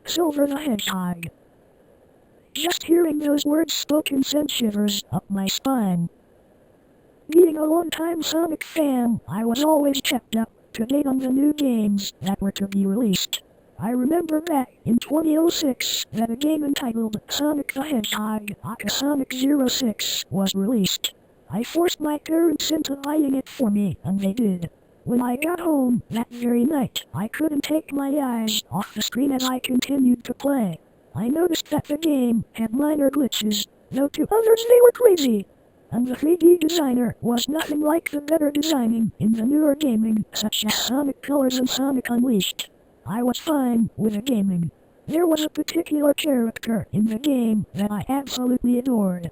Silver the Hedgehog. Just hearing those words spoken sent shivers up my spine. Being a long-time Sonic fan, I was always kept up to date on the new games that were to be released. I remember back in 2006 that a game entitled Sonic the HeDg3Hog.exe Sonic 06 was released. I forced my parents into buying it for me, and they did. When I got home that very night, I couldn't take my eyes off the screen as I continued to play. I noticed that the game had minor glitches, though to others they were crazy. And the 3D designer was nothing like the better designing in the newer gaming, such as Sonic Colors and Sonic Unleashed. I was fine with the gaming. There was a particular character in the game that I absolutely adored.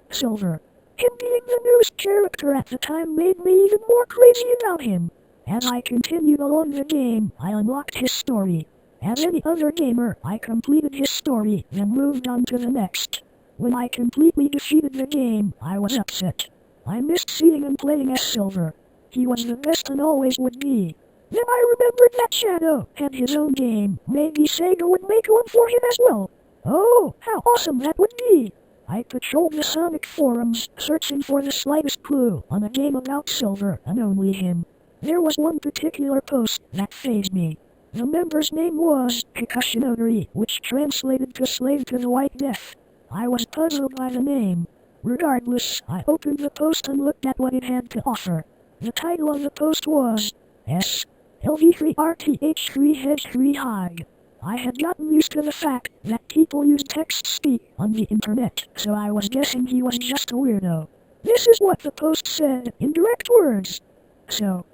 Silver. Him being the newest character at the time made me even more crazy about him. As I continued along the game, I unlocked his story. As any other gamer, I completed his story, then moved on to the next. When I completely defeated the game, I was upset. I missed seeing him playing as Silver. He was the best and always would be. Then I remembered that Shadow had his own game. Maybe Sega would make one for him as well. Oh, how awesome that would be! I patrolled the Sonic forums, searching for the slightest clue on a game about Silver and only him. There was one particular post that fazed me. The member's name was Speakonia, which translated to Slave to the White Death. I was puzzled by the name. Regardless, I opened the post and looked at what it had to offer. The title of the post was lv3r Th3 HeDg3Hog. I had gotten used to the fact that people use text-speak on the internet, so I was guessing he was just a weirdo. This is what the post said in direct words. So,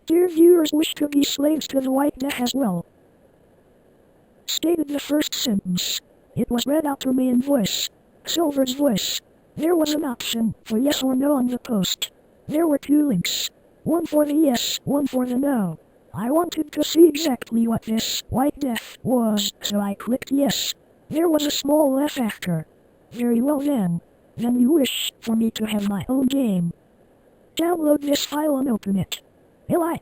dear viewers wish to be slaves to the White Death as well. Stated the first sentence. It was read out to me in voice. Silver's voice. There was an option for yes or no on the post. There were two links. One for the yes, one for the no. I wanted to see exactly what this White Death was, so I clicked yes. There was a small F after. Very well then. Then you wish for me to have my own game. Download this file and open it. Link.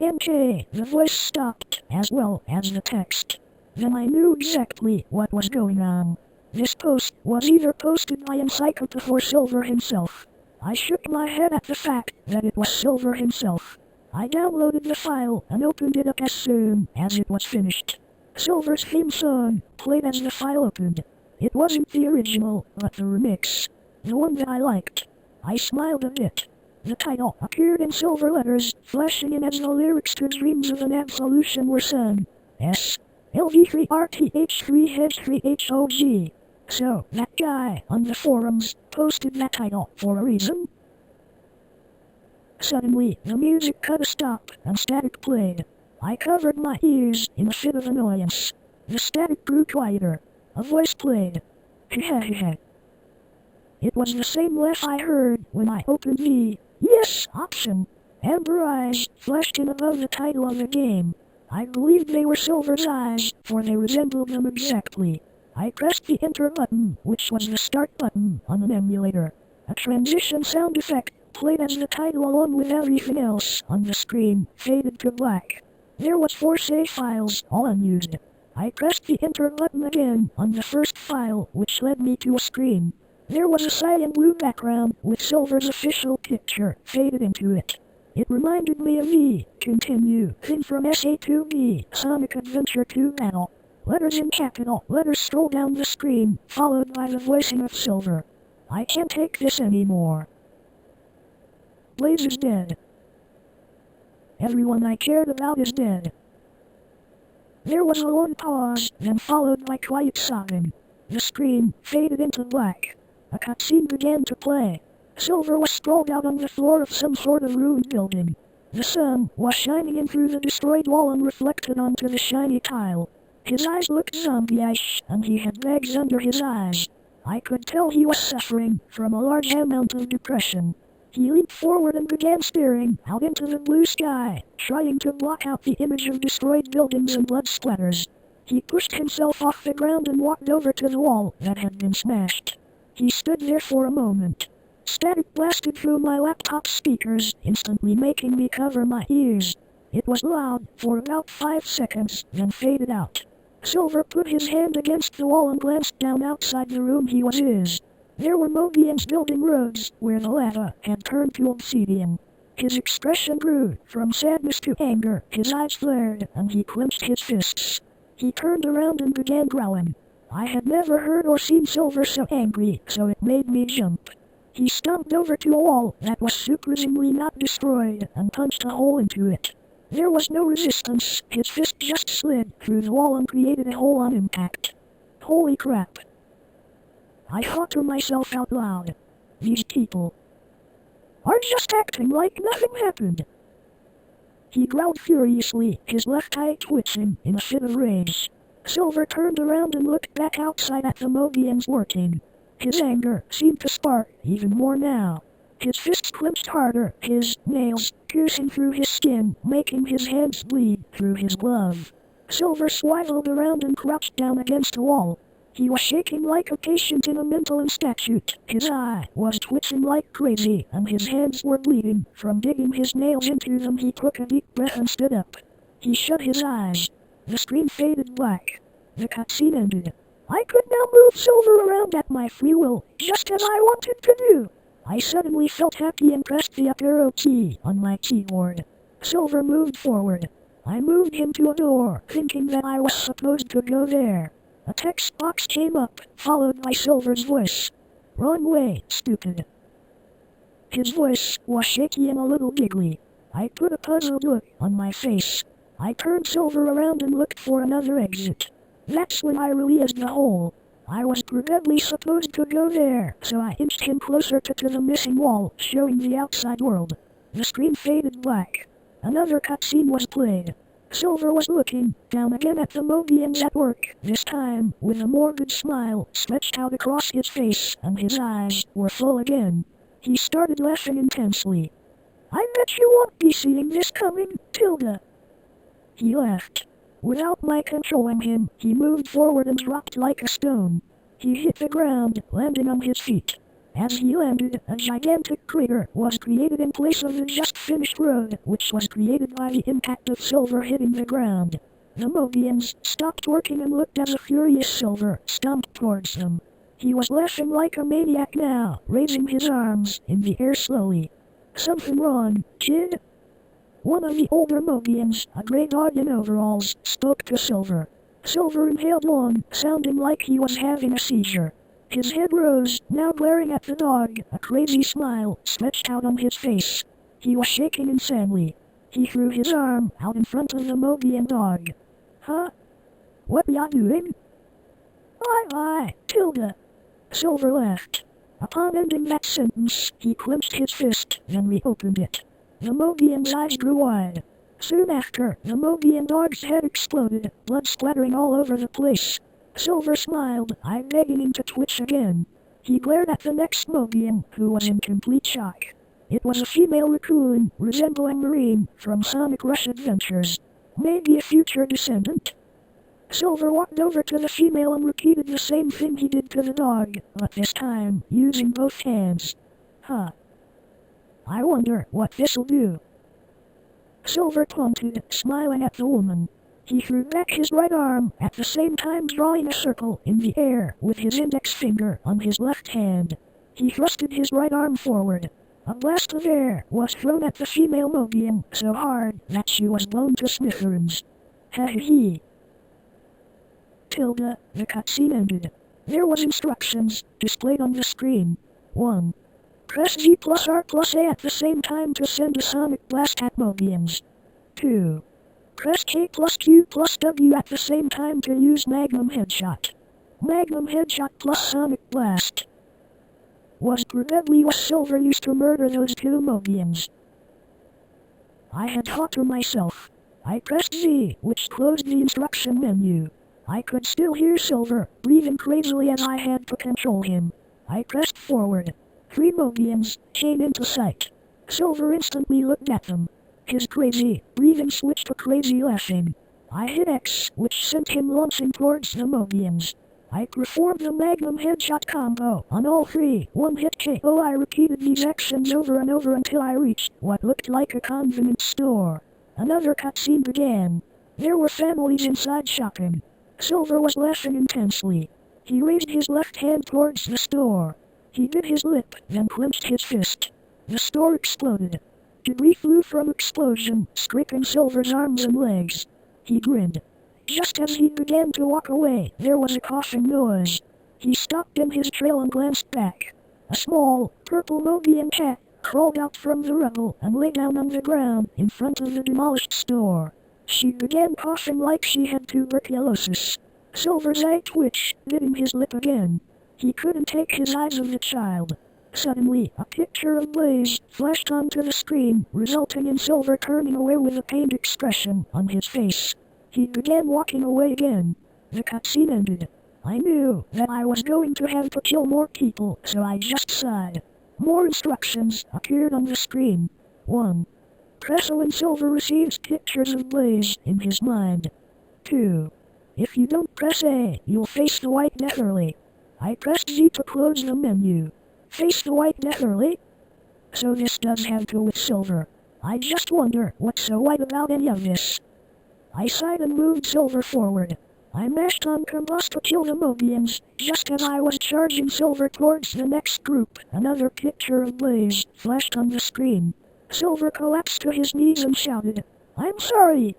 The voice stopped, as well as the text. Then I knew exactly what was going on. This post was either posted by Encyclopedia or Silver himself. I shook my head at the fact that it was Silver himself. I downloaded the file and opened it up as soon as it was finished. Silver's theme song played as the file opened. It wasn't the original, but the remix. The one that I liked. I smiled a bit. The title appeared in silver letters, flashing in as the lyrics to Dreams of an Absolution were sung. lv3r Th3 HeDg3Hog. So, that guy on the forums posted that title for a reason. Suddenly, the music cut a stop and static played. I covered my ears in a fit of annoyance. The static grew quieter. A voice played. Hehehehe. It was the same laugh I heard when I opened the yes option. Amber eyes flashed in above the title of the game. I believed they were Silver's eyes, for they resembled them exactly. I pressed the enter button, which was the start button on an emulator. A transition sound effect played as the title along with everything else on the screen faded to black. There was 4 save files, all unused. I pressed the enter button again on the first file, which led me to a screen. There was a cyan blue background with Silver's official picture faded into it. It reminded me of the continue thing from SA2B, Sonic Adventure 2 Battle. Letters in capital letters scroll down the screen, followed by the voicing of Silver. I can't take this anymore. Blaze is dead. Everyone I cared about is dead. There was a long pause, then followed by quiet sobbing. The screen faded into black. A cutscene began to play. Silver was sprawled out on the floor of some sort of ruined building. The sun was shining in through the destroyed wall and reflected onto the shiny tile. His eyes looked zombie-ish, and he had bags under his eyes. I could tell he was suffering from a large amount of depression. He leaped forward and began staring out into the blue sky, trying to block out the image of destroyed buildings and blood splatters. He pushed himself off the ground and walked over to the wall that had been smashed. He stood there for a moment. Static blasted through my laptop speakers, instantly making me cover my ears. It was loud for about 5 seconds, then faded out. Silver put his hand against the wall and glanced down outside the room he was in. There were Mobians building roads where the lava had turned to obsidian. His expression grew from sadness to anger, his eyes flared, and he clenched his fists. He turned around and began growling. I had never heard or seen Silver so angry, so it made me jump. He stomped over to a wall that was surprisingly not destroyed and punched a hole into it. There was no resistance, his fist just slid through the wall and created a hole on impact. Holy crap. I thought to myself out loud. These people are just acting like nothing happened. He growled furiously, his left eye twitching in a fit of rage. Silver turned around and looked back outside at the Mobians working. His anger seemed to spark even more now. His fists clenched harder, his nails piercing through his skin, making his hands bleed through his glove. Silver swaddled around and crouched down against a wall. He was shaking like a patient in a mental institute. His eye was twitching like crazy, and his hands were bleeding from digging his nails into them. He took a deep breath and stood up. He shut his eyes. The screen faded black. The cutscene ended. I could now move Silver around at my free will, just as I wanted to do. I suddenly felt happy and pressed the up arrow key on my keyboard. Silver moved forward. I moved him to a door, thinking that I was supposed to go there. A text box came up, followed by Silver's voice. Wrong way, stupid. His voice was shaky and a little giggly. I put a puzzled look on my face. I turned Silver around and looked for another exit. That's when I realized the hole. I was probably supposed to go there, so I inched him closer to the missing wall, showing the outside world. The screen faded black. Another cutscene was played. Silver was looking down again at the Mobians at work, this time with a morbid smile stretched out across his face, and his eyes were full again. He started laughing intensely. I bet you won't be seeing this coming, Tilda. He laughed. Without my controlling him, he moved forward and dropped like a stone. He hit the ground, landing on his feet. As he landed, a gigantic crater was created in place of the just-finished road, which was created by the impact of Silver hitting the ground. The Mobians stopped working and looked as a furious Silver stomped towards them. He was laughing like a maniac now, raising his arms in the air slowly. Something wrong, kid? One of the older Mobians, a grey dog in overalls, spoke to Silver. Silver inhaled long, sounding like he was having a seizure. His head rose, now glaring at the dog, a crazy smile stretched out on his face. He was shaking insanely. He threw his arm out in front of the Mobian dog. Huh? What ya doing? I, Tilda. Silver laughed. Upon ending that sentence, he clenched his fist, then reopened it. The Mobian's eyes grew wide. Soon after, the Mobian dog's head exploded, blood splattering all over the place. Silver smiled, eye beginning to twitch again. He glared at the next Mobian, who was in complete shock. It was a female raccoon, resembling Marine, from Sonic Rush Adventures. Maybe a future descendant? Silver walked over to the female and repeated the same thing he did to the dog, but this time, using both hands. Huh. I wonder what this'll do. Silver taunted, smiling at the woman. He threw back his right arm, at the same time drawing a circle in the air with his index finger on his left hand. He thrusted his right arm forward. A blast of air was thrown at the female Mobian so hard that she was blown to smithereens. Hee. Tilda, the cutscene ended. There was instructions displayed on the screen. 1. Press G plus R plus A at the same time to send a sonic blast at Mobians. 2. Press K plus Q plus W at the same time to use Magnum Headshot. Magnum Headshot plus Sonic Blast was probably what Silver used to murder those two Mobians. I had thought to myself. I pressed Z, which closed the instruction menu. I could still hear Silver breathing crazily as I had to control him. I pressed forward. 3 Mobians came into sight. Silver instantly looked at them. His crazy breathing switched to crazy laughing. I hit X, which sent him launching towards the Mobians. I performed the Magnum Headshot combo on all 3, one-hit KO. I repeated these actions over and over until I reached what looked like a convenience store. Another cutscene began. There were families inside shopping. Silver was laughing intensely. He raised his left hand towards the store. He bit his lip, then clenched his fist. The store exploded. Debris flew from explosion, scraping Silver's arms and legs. He grinned. Just as he began to walk away, there was a coughing noise. He stopped in his trail and glanced back. A small, purple Mobian cat crawled out from the rubble and lay down on the ground in front of the demolished store. She began coughing like she had tuberculosis. Silver's eye twitched, biting his lip again. He couldn't take his eyes off the child. Suddenly, a picture of Blaze flashed onto the screen, resulting in Silver turning away with a pained expression on his face. He began walking away again. The cutscene ended. I knew that I was going to have to kill more people, so I just sighed. More instructions appeared on the screen. 1. Press O when Silver receives pictures of Blaze in his mind. 2. If you don't press A, you'll face the white death early. I pressed Z to close the menu. Face the white death early? So this does have to with Silver. I just wonder what's so white about any of this. I sighed and moved Silver forward. I mashed on combust to kill the Mobians. Just as I was charging Silver towards the next group, another picture of Blaze flashed on the screen. Silver collapsed to his knees and shouted, I'm sorry!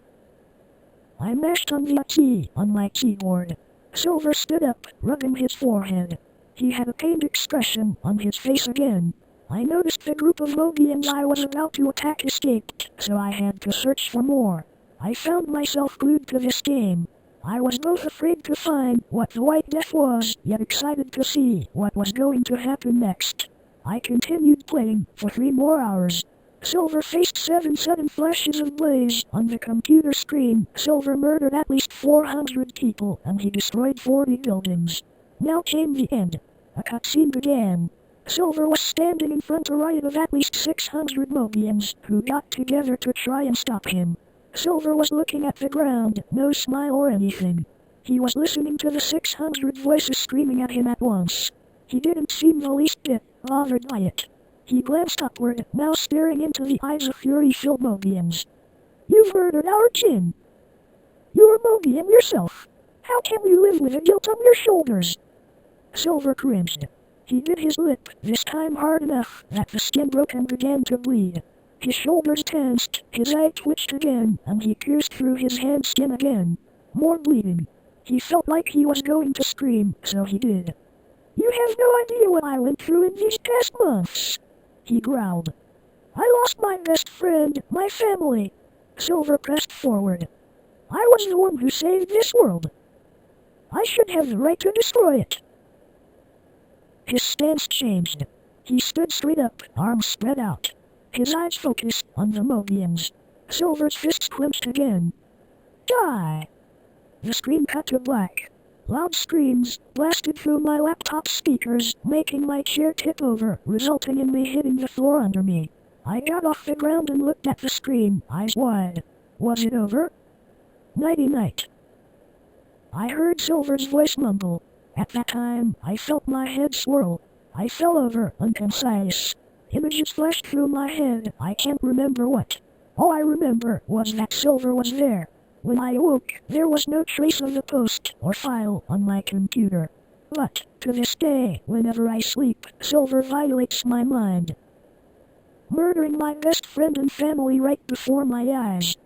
I mashed on the key on my keyboard. Silver stood up, rubbing his forehead. He had a pained expression on his face again. I noticed the group of Mobians I was about to attack escaped, so I had to search for more. I found myself glued to this game. I was both afraid to find what the White Death was, yet excited to see what was going to happen next. I continued playing for 3 more hours. Silver faced 7 sudden flashes of Blaze on the computer screen. Silver murdered at least 400 people and he destroyed 40 buildings. Now came the end. A cutscene began. Silver was standing in front of a riot of at least 600 Mobians who got together to try and stop him. Silver was looking at the ground, no smile or anything. He was listening to the 600 voices screaming at him at once. He didn't seem the least bit bothered by it. He glanced upward, now staring into the eyes of fury-filled Mobians. You've murdered our kin. You're a Mobian yourself. How can you live with the guilt on your shoulders? Silver cringed. He bit his lip, this time hard enough that the skin broke and began to bleed. His shoulders tensed, his eye twitched again, and he pierced through his hand skin again. More bleeding. He felt like he was going to scream, so he did. You have no idea what I went through in these past months, he growled. I lost my best friend, my family. Silver pressed forward. I was the one who saved this world. I should have the right to destroy it. His stance changed. He stood straight up, arms spread out. His eyes focused on the Mobians. Silver's fists clenched again. Die! The screen cut to black. Loud screams blasted through my laptop speakers, making my chair tip over, resulting in me hitting the floor under me. I got off the ground and looked at the screen, eyes wide. Was it over? Nighty-night. I heard Silver's voice mumble. At that time, I felt my head swirl. I fell over, unconcise. Images flashed through my head, I can't remember what. All I remember was that Silver was there. When I awoke, there was no trace of the post or file on my computer. But, to this day, whenever I sleep, Silver violates my mind. Murdering my best friend and family right before my eyes.